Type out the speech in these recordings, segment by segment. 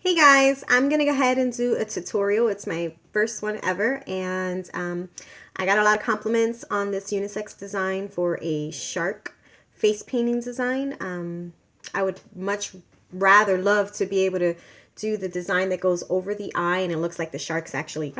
Hey guys, I'm gonna go ahead and do a tutorial. It's my first one ever, and I got a lot of compliments on this unisex design for a shark face painting design. I would much rather love to be able to do the design that goes over the eye and it looks like the shark's actually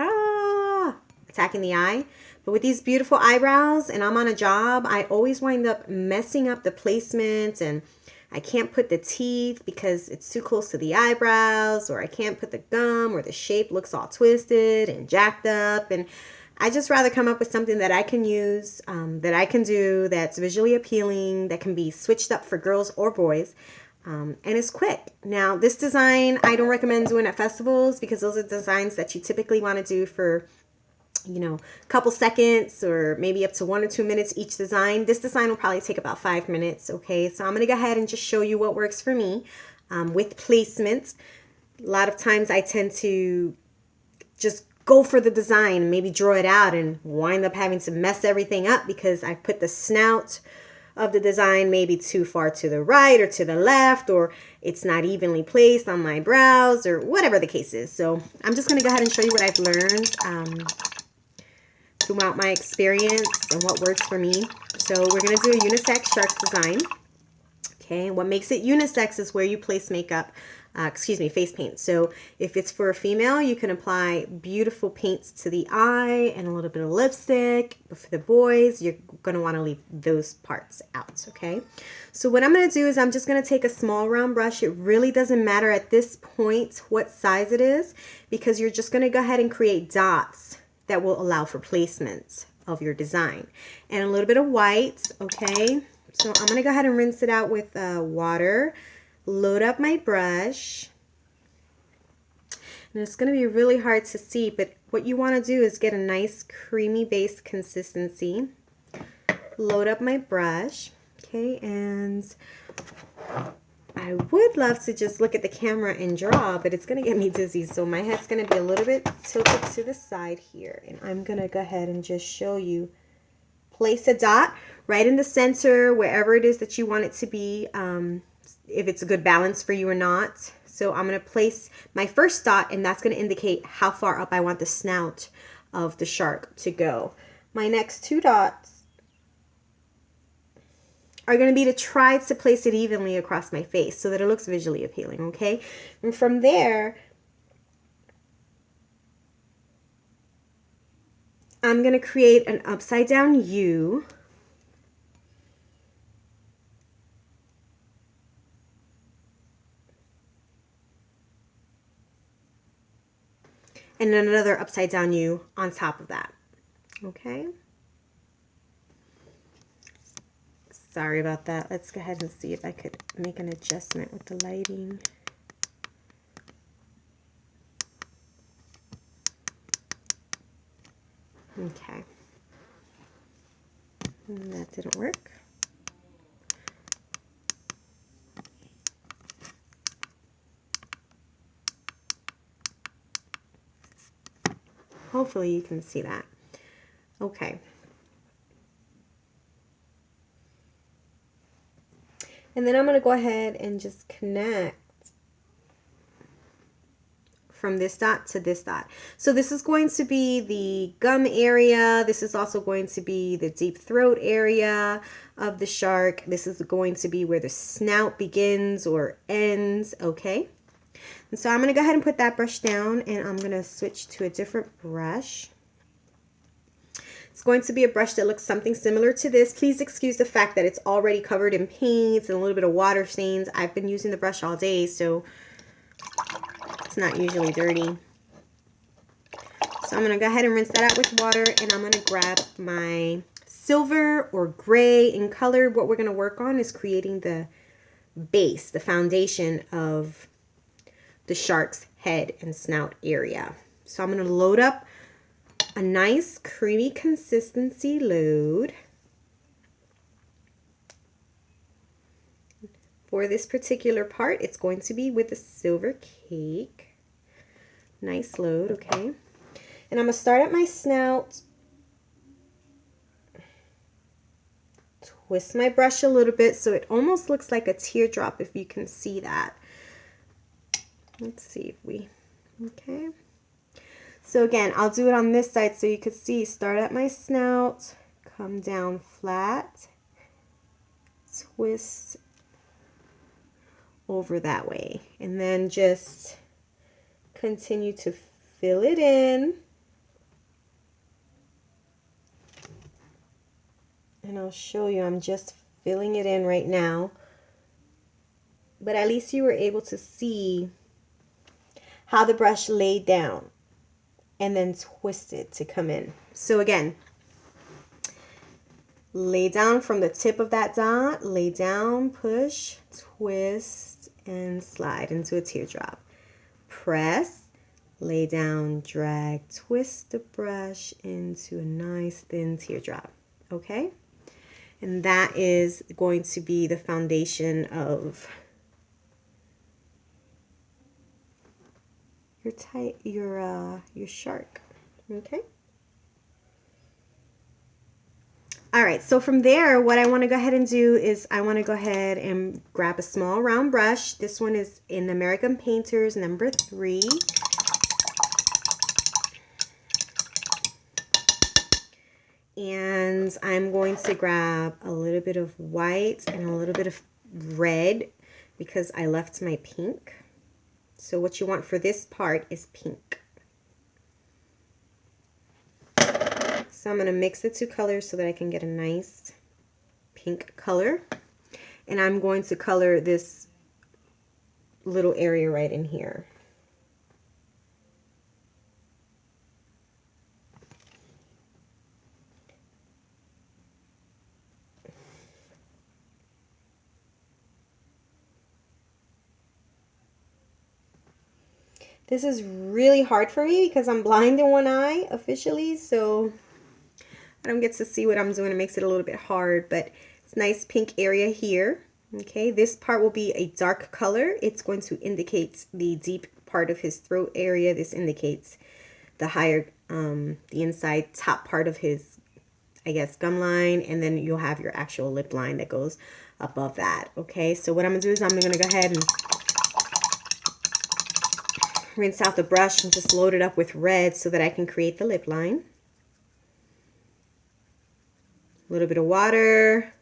attacking the eye. But with these beautiful eyebrows and I'm on a job, I always wind up messing up the placement, and I can't put the teeth because it's too close to the eyebrows, or I can't put the gum, or the shape looks all twisted and jacked up. And I just rather come up with something that I can use, that I can do, that's visually appealing, that can be switched up for girls or boys, and it's quick. Now, this design I don't recommend doing at festivals because those are designs that you typically want to do for a couple seconds or maybe up to 1 or 2 minutes each design. This design will probably take about 5 minutes. Okay, so I'm going to go ahead and just show you what works for me with placement. A lot of times I tend to just go for the design and maybe draw it out and wind up having to mess everything up because I put the snout of the design maybe too far to the right or to the left, or it's not evenly placed on my brows, or whatever the case is. So I'm just going to go ahead and show you what I've learned throughout my experience and what works for me. So we're going to do a unisex shark design. Okay, what makes it unisex is where you place makeup, face paint. So if it's for a female, you can apply beautiful paints to the eye and a little bit of lipstick. But for the boys, you're going to want to leave those parts out, okay? So what I'm going to do is I'm just going to take a small round brush. It really doesn't matter at this point what size it is, because you're just going to go ahead and create dots that will allow for placement of your design. And a little bit of white, okay? So I'm going to go ahead and rinse it out with water, load up my brush. And it's going to be really hard to see, but what you want to do is get a nice creamy base consistency. Load up my brush, okay? And I would love to just look at the camera and draw, but it's going to get me dizzy. So my head's going to be a little bit tilted to the side here. And I'm going to go ahead and just show you. Place a dot right in the center, wherever it is that you want it to be, if it's a good balance for you or not. So I'm going to place my first dot, and that's going to indicate how far up I want the snout of the shark to go. My next 2 dots are going to be to try to place it evenly across my face so that it looks visually appealing, okay? And from there, I'm going to create an upside down U. And another upside down U on top of that, okay? Sorry about that. Let's go ahead and see if I could make an adjustment with the lighting. Okay. And that didn't work. Hopefully you can see that. Okay. And then I'm going to go ahead and just connect from this dot to this dot. So this is going to be the gum area. This is also going to be the deep throat area of the shark. This is going to be where the snout begins or ends, okay? And so I'm going to go ahead and put that brush down, and I'm going to switch to a different brush. It's going to be a brush that looks something similar to this. Please excuse the fact that it's already covered in paints and a little bit of water stains. I've been using the brush all day, so it's not usually dirty. So I'm going to go ahead and rinse that out with water, and I'm going to grab my silver or gray in color. What we're going to work on is creating the base, the foundation of the shark's head and snout area. So I'm going to load up a nice creamy consistency load. For this particular part, it's going to be with the silver cake. Nice load, okay? And I'm going to start at my snout. Twist my brush a little bit so it almost looks like a teardrop, if you can see that. Let's see if we, okay. So again, I'll do it on this side so you can see, start at my snout, come down flat, twist over that way, and then just continue to fill it in. And I'll show you, I'm just filling it in right now. But at least you were able to see how the brush laid down and then twist it to come in. So again, lay down from the tip of that dot, lay down, push, twist, and slide into a teardrop. Press, lay down, drag, twist the brush into a nice thin teardrop. Okay? And that is going to be the foundation of your shark. Okay? All right, so from there, what I want to go ahead and do is I want to go ahead and grab a small round brush. This one is in American Painters number 3. And I'm going to grab a little bit of white and a little bit of red because I left my pink. So what you want for this part is pink. So I'm going to mix the two colors so that I can get a nice pink color. And I'm going to color this little area right in here. This is really hard for me because I'm blind in one eye officially, so I don't get to see what I'm doing. It makes it a little bit hard, but it's nice pink area here. Okay, this part will be a dark color. It's going to indicate the deep part of his throat area. This indicates the higher, the inside top part of his, I guess, gum line, and then you'll have your actual lip line that goes above that. Okay, so what I'm gonna do is I'm gonna go ahead and rinse out the brush and just load it up with red so that I can create the lip line. A little bit of water,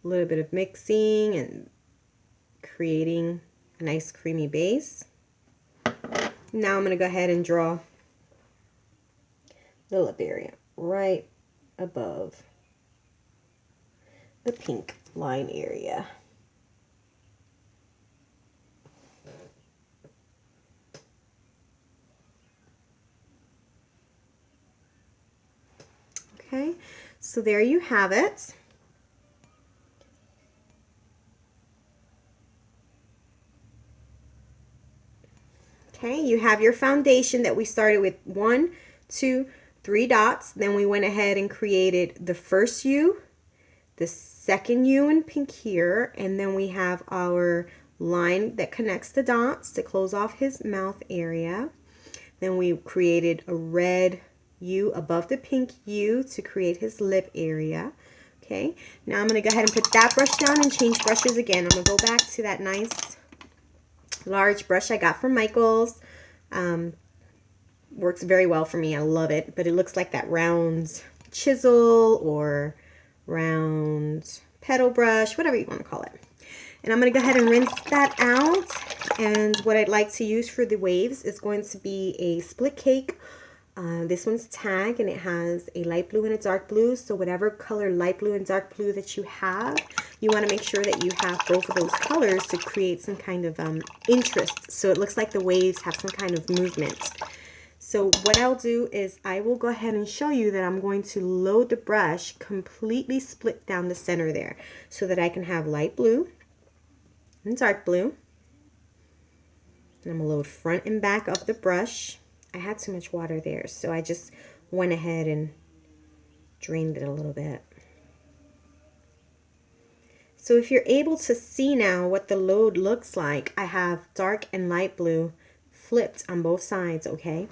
a little bit of mixing and creating a nice creamy base. Now I'm going to go ahead and draw the lip area right above the pink line area. Okay, so there you have it. Okay, you have your foundation that we started with 1, 2, 3 dots. Then we went ahead and created the first U, the second U in pink here, and then we have our line that connects the dots to close off his mouth area. Then we created a red U above the pink U to create his lip area. Okay, now I'm going to go ahead and put that brush down and change brushes again. I'm going to go back to that nice large brush I got from Michael's. Works very well for me. I love it, but it looks like that round chisel or round petal brush, whatever you want to call it. And I'm going to go ahead and rinse that out. And what I'd like to use for the waves is going to be a split cake. This one's tag, and it has a light blue and a dark blue. So whatever color light blue and dark blue that you have, you want to make sure that you have both of those colors to create some kind of interest. So it looks like the waves have some kind of movement. So what I'll do is I will go ahead and show you that I'm going to load the brush completely split down the center there so that I can have light blue and dark blue. And I'm going to load front and back of the brush. I had too much water there, so I just went ahead and drained it a little bit. So if you're able to see now what the load looks like, I have dark and light blue flipped on both sides, okay?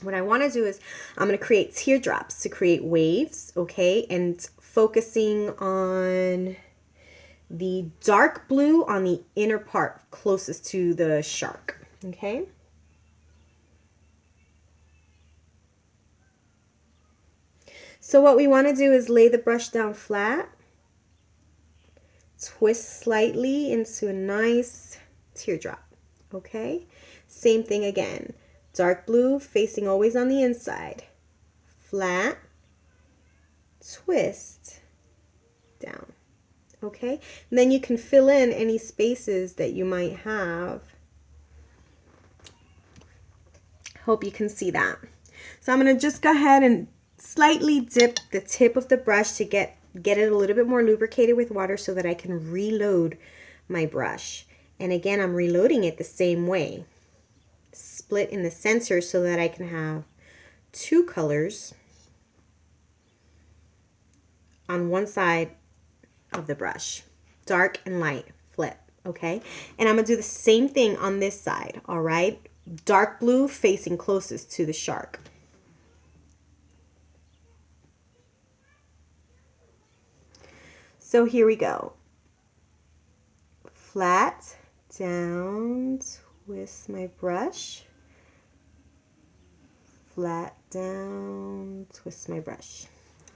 What I want to do is I'm going to create teardrops to create waves, okay? And focusing on the dark blue on the inner part closest to the shark, okay? So what we want to do is lay the brush down flat, twist slightly into a nice teardrop, okay? Same thing again. Dark blue facing always on the inside. Flat, twist, down, okay? And then you can fill in any spaces that you might have. Hope you can see that. So I'm going to just go ahead and slightly dip the tip of the brush to get it a little bit more lubricated with water so that I can reload my brush. And again, I'm reloading it the same way. Split in the center so that I can have two colors on one side of the brush, dark and light, flip, okay? And I'm gonna do the same thing on this side, all right? Dark blue facing closest to the shark. So here we go. Flat, down, twist my brush. Flat, down, twist my brush.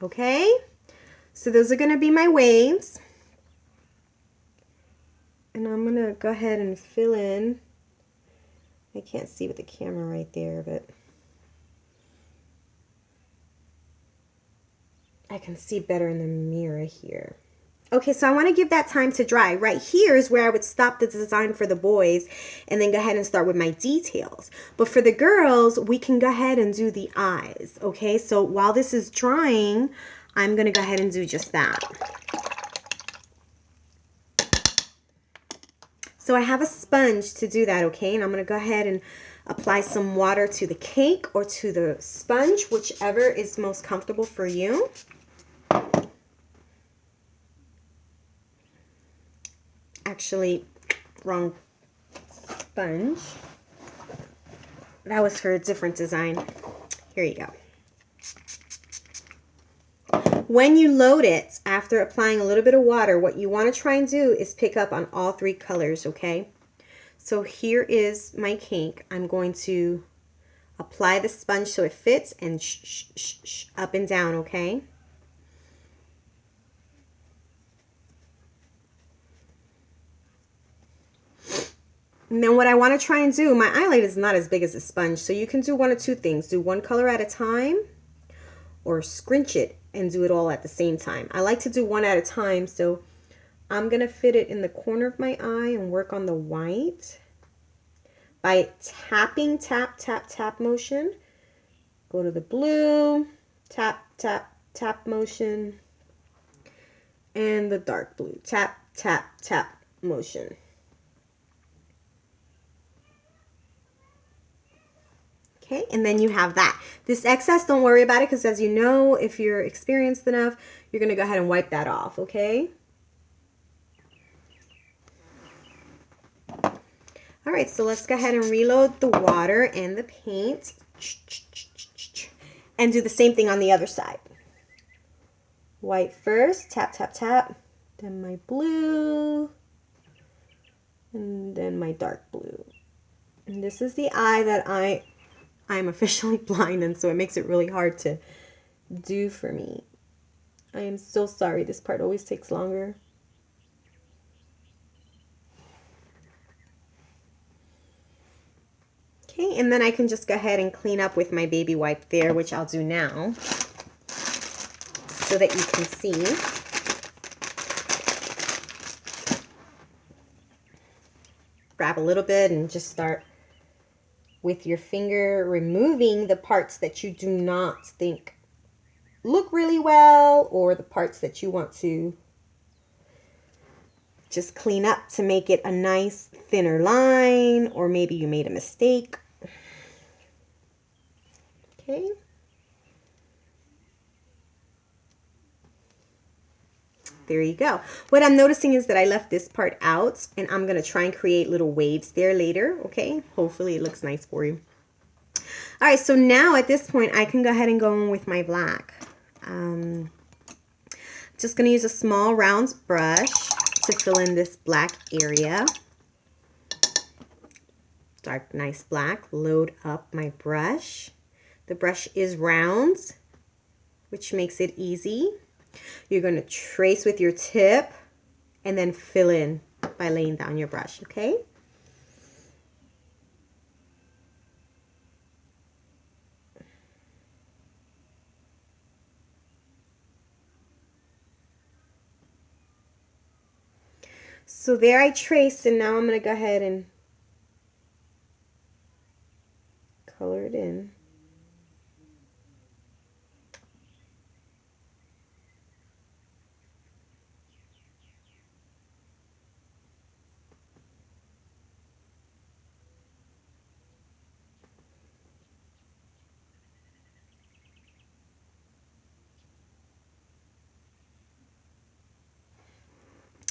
Okay? So those are going to be my waves. And I'm going to go ahead and fill in. I can't see with the camera right there, but I can see better in the mirror here. Okay, so I want to give that time to dry. Right here is where I would stop the design for the boys and then go ahead and start with my details. But for the girls, we can go ahead and do the eyes. Okay, so while this is drying, I'm going to go ahead and do just that. So I have a sponge to do that, okay? And I'm going to go ahead and apply some water to the cake or to the sponge, whichever is most comfortable for you. Actually, wrong sponge. That was for a different design. Here you go. When you load it, after applying a little bit of water, what you want to try and do is pick up on all three colors, okay? So here is my cake. I'm going to apply the sponge so it fits and up and down, okay? And then what I want to try and do, my eyelid is not as big as a sponge, so you can do one of two things. Do one color at a time or scrunch it and do it all at the same time. I like to do one at a time, so I'm going to fit it in the corner of my eye and work on the white by tapping, tap, tap, tap motion. Go to the blue, tap, tap, tap motion, and the dark blue, tap, tap, tap motion. Okay, and then you have that. This excess, don't worry about it, because as you know, if you're experienced enough, you're going to go ahead and wipe that off, okay? All right, so let's go ahead and reload the water and the paint. And do the same thing on the other side. White first, tap, tap, tap. Then my blue. And then my dark blue. And this is the eye that I'm officially blind, and so it makes it really hard to do for me. I am so sorry. This part always takes longer. Okay, and then I can just go ahead and clean up with my baby wipe there, which I'll do now, so that you can see. Grab a little bit and just start with your finger removing the parts that you do not think look really well, or the parts that you want to just clean up to make it a nice thinner line, or maybe you made a mistake. Okay. There you go. What I'm noticing is that I left this part out, and I'm going to try and create little waves there later, okay? Hopefully it looks nice for you. All right, so now at this point, I can go ahead and go in with my black. Just going to use a small round brush to fill in this black area. Dark, nice black. Load up my brush. The brush is round, which makes it easy. You're going to trace with your tip and then fill in by laying down your brush, okay? So there I traced, and now I'm going to go ahead and color it in.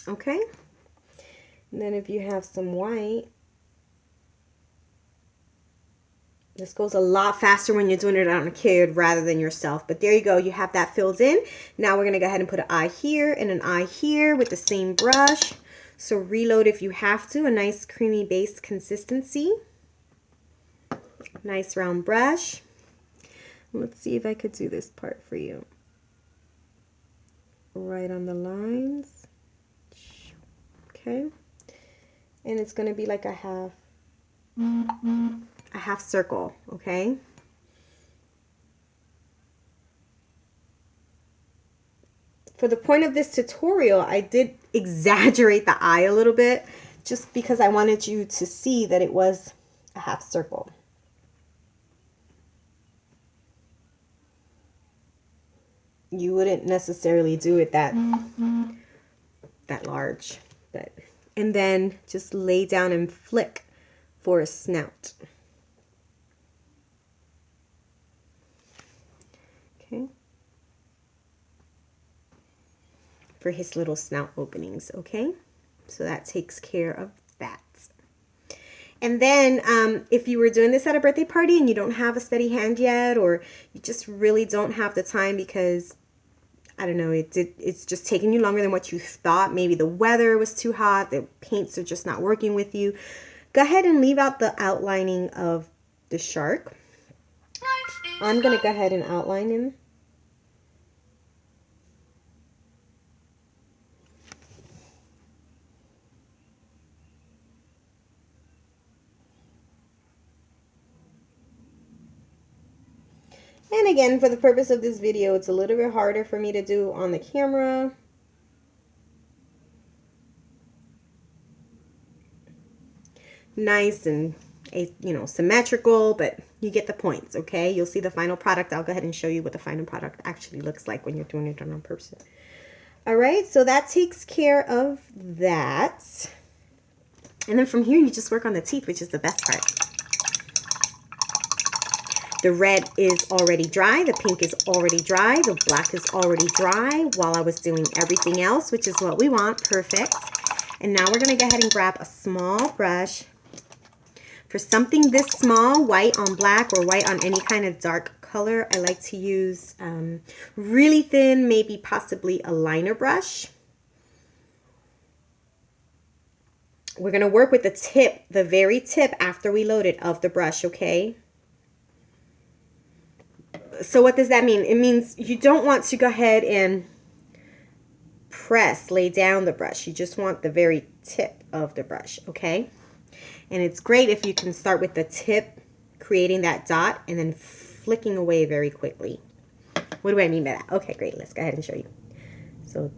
Okay, and then if you have some white, this goes a lot faster when you're doing it on a kid rather than yourself. But there you go, you have that filled in. Now we're going to go ahead and put an eye here and an eye here with the same brush. So reload if you have to. A nice creamy base consistency. Nice round brush. Let's see if I could do this part for you. Right on the lines. Okay. And it's going to be like a half circle, okay? For the point of this tutorial, I did exaggerate the eye a little bit just because I wanted you to see that it was a half circle. You wouldn't necessarily do it that large, but and then just lay down and flick for a snout. Okay. For his little snout openings, okay? So that takes care of that. And then if you were doing this at a birthday party and you don't have a steady hand yet, or you just really don't have the time because, I don't know, it's just taking you longer than what you thought. Maybe the weather was too hot, the paints are just not working with you. Go ahead and leave out the outlining of the shark. I'm going to go ahead and outline him. And again, for the purpose of this video, it's a little bit harder for me to do on the camera. Nice and, you know, symmetrical, but you get the points, okay? You'll see the final product. I'll go ahead and show you what the final product actually looks like when you're doing it on person. All right, so that takes care of that. And then from here, you just work on the teeth, which is the best part. The red is already dry, the pink is already dry, the black is already dry while I was doing everything else, which is what we want. Perfect. And now we're going to go ahead and grab a small brush. For something this small, white on black or white on any kind of dark color, I like to use really thin, maybe possibly a liner brush. We're going to work with the tip, the very tip after we load it of the brush, okay? So what does that mean? It means you don't want to go ahead and lay down the brush. You just want the very tip of the brush, okay? And it's great if you can start with the tip, creating that dot, and then flicking away very quickly. What do I mean by that? Okay, great. Let's go ahead and show you. So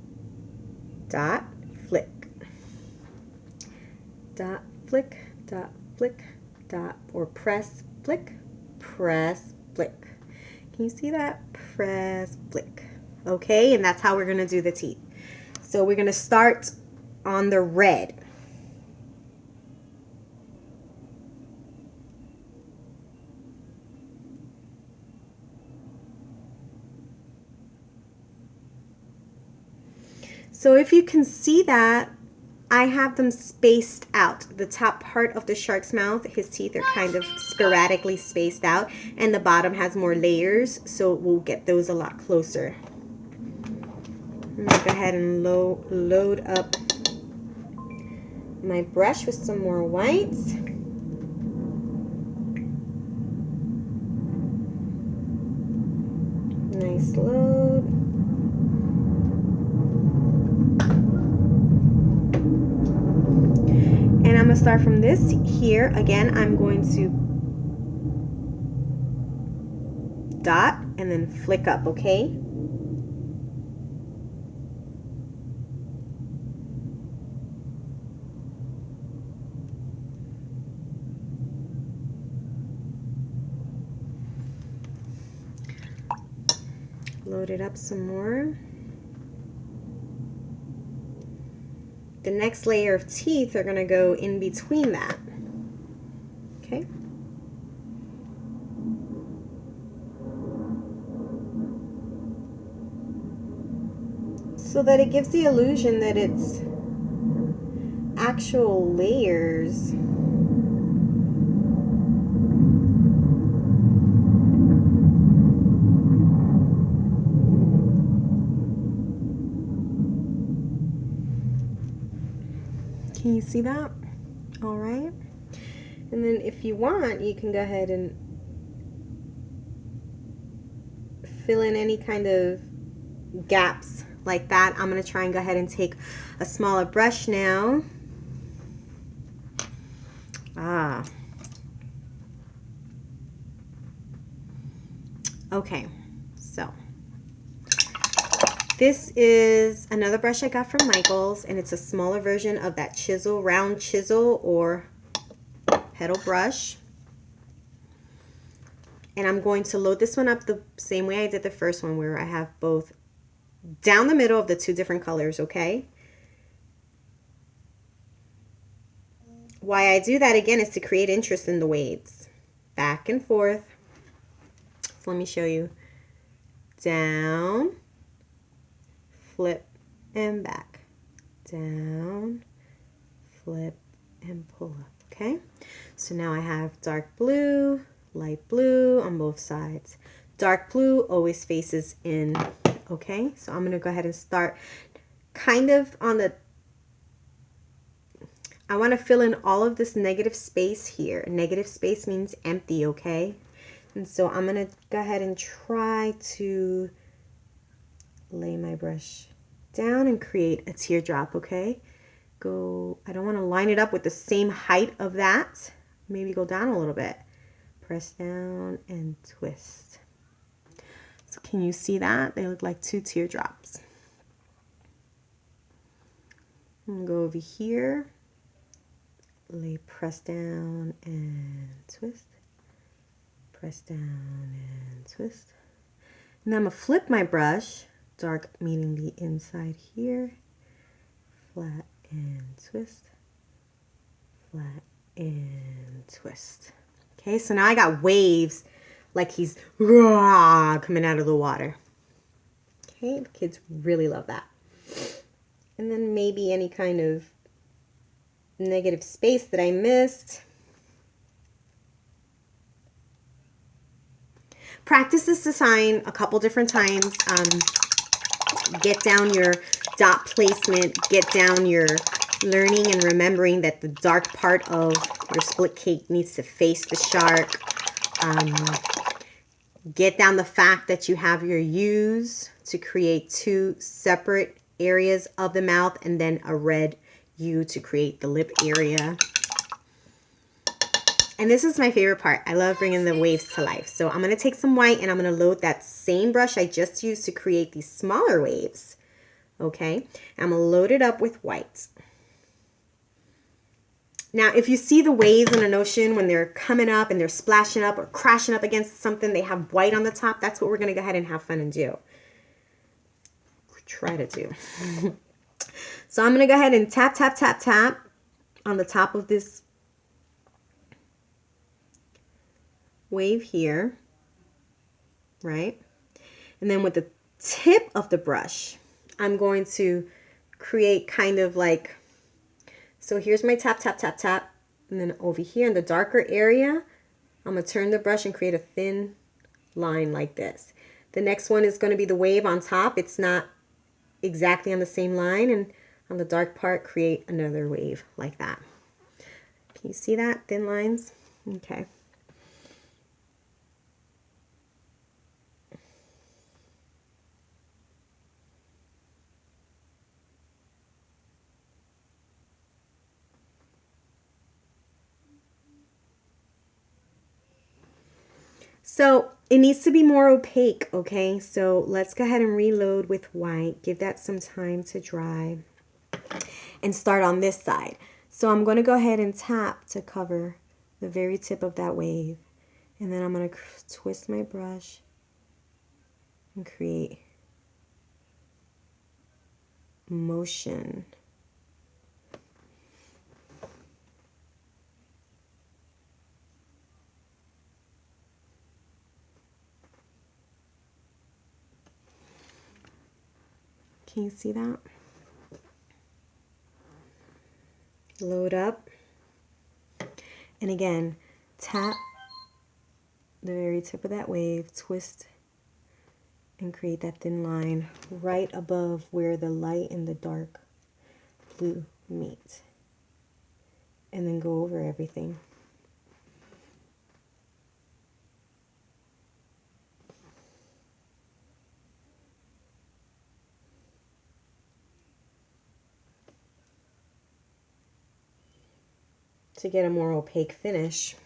dot, flick. Dot, flick, dot, flick, dot, or press, flick, press, flick. Can you see that? Press, flick. Okay, and that's how we're going to do the teeth. So we're going to start on the red. So if you can see that, I have them spaced out. The top part of the shark's mouth, his teeth are kind of sporadically spaced out, and the bottom has more layers, so we'll get those a lot closer. I'm gonna go ahead and load up my brush with some more whites. Nice load. And I'm going to start from this here. Again, I'm going to dot and then flick up, okay? Load it up some more. The next layer of teeth are going to go in between that. Okay? So that it gives the illusion that it's actual layers. Can you see that? All right. And then if you want, you can go ahead and fill in any kind of gaps like that. I'm going to try and go ahead and take a smaller brush now. Okay, so this is another brush I got from Michael's, and it's a smaller version of that chisel, round chisel or petal brush. And I'm going to load this one up the same way I did the first one, where I have both down the middle of the two different colors, okay? Why I do that again is to create interest in the waves. Back and forth. So let me show you. Down, flip, and back. Down, flip, and pull up, okay? So now I have dark blue, light blue on both sides. Dark blue always faces in, okay? So I'm gonna go ahead and start kind of on the, I wanna fill in all of this negative space here. Negative space means empty, okay? And so I'm gonna go ahead and try to lay my brush down and create a teardrop, okay? I don't wanna line it up with the same height of that. Maybe go down a little bit. Press down and twist. So can you see that? They look like two teardrops. I'm gonna go over here, press down and twist. Press down and twist. Now I'm gonna flip my brush, dark meaning the inside here, flat and twist, flat and twist. Okay, so now I got waves like he's coming out of the water. Okay, the kids really love that. And then maybe any kind of negative space that I missed. Practice this design a couple different times. Get down your dot placement, get down your learning and remembering that the dark part of your split cake needs to face the shark. Get down the fact that you have your U's to create two separate areas of the mouth and then a red U to create the lip area. And this is my favorite part. I love bringing the waves to life. So I'm going to take some white and I'm going to load that same brush I just used to create these smaller waves. Okay, I'm going to load it up with white. Now, if you see the waves in an ocean when they're coming up and they're splashing up or crashing up against something, they have white on the top. That's what we're going to go ahead and have fun and do. Try to do. So I'm going to go ahead and tap, tap, tap, tap on the top of this wave here, right? And then with the tip of the brush, I'm going to create kind of like, so here's my tap, tap, tap, tap. And then over here in the darker area, I'm going to turn the brush and create a thin line like this. The next one is going to be the wave on top. It's not exactly on the same line. And I'm on the dark part, create another wave like that. Can you see that? Thin lines? Okay. So it needs to be more opaque, okay? So let's go ahead and reload with white. Give that some time to dry. And start on this side. So I'm going to go ahead and tap to cover the very tip of that wave. And then I'm going to twist my brush and create motion. Can you see that? Load up. And again, tap the very tip of that wave, twist, and create that thin line right above where the light and the dark blue meet. And then go over everything. To get a more opaque finish.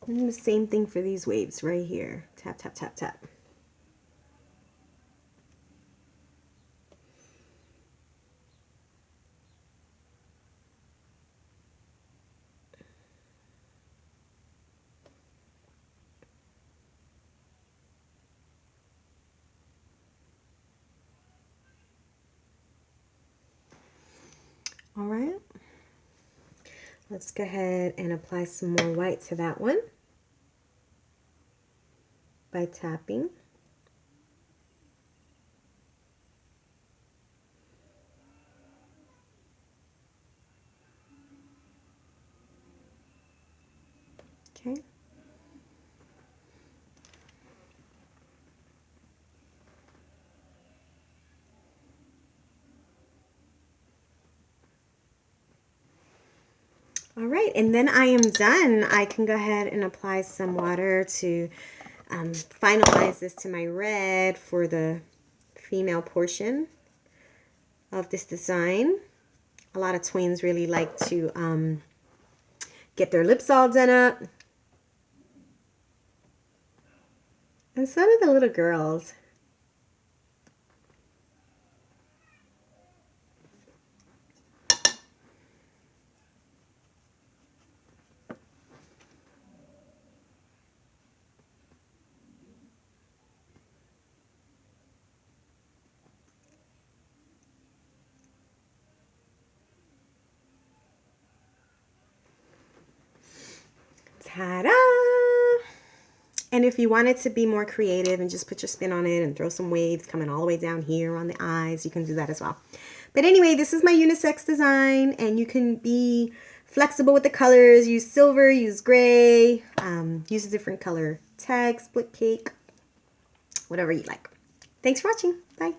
And the same thing for these waves right here. Tap, tap, tap, tap. All right. Let's go ahead and apply some more white to that one by tapping. Okay. All right, and then I am done. I can go ahead and apply some water to finalize this to my red for the female portion of this design. A lot of twins really like to get their lips all done up. And so do the little girls. Ta-da! And if you wanted to be more creative and just put your spin on it and throw some waves coming all the way down here on the eyes, you can do that as well. But anyway, this is my unisex design, and you can be flexible with the colors. Use silver, use gray, use a different color tag, split cake, whatever you like. Thanks for watching. Bye.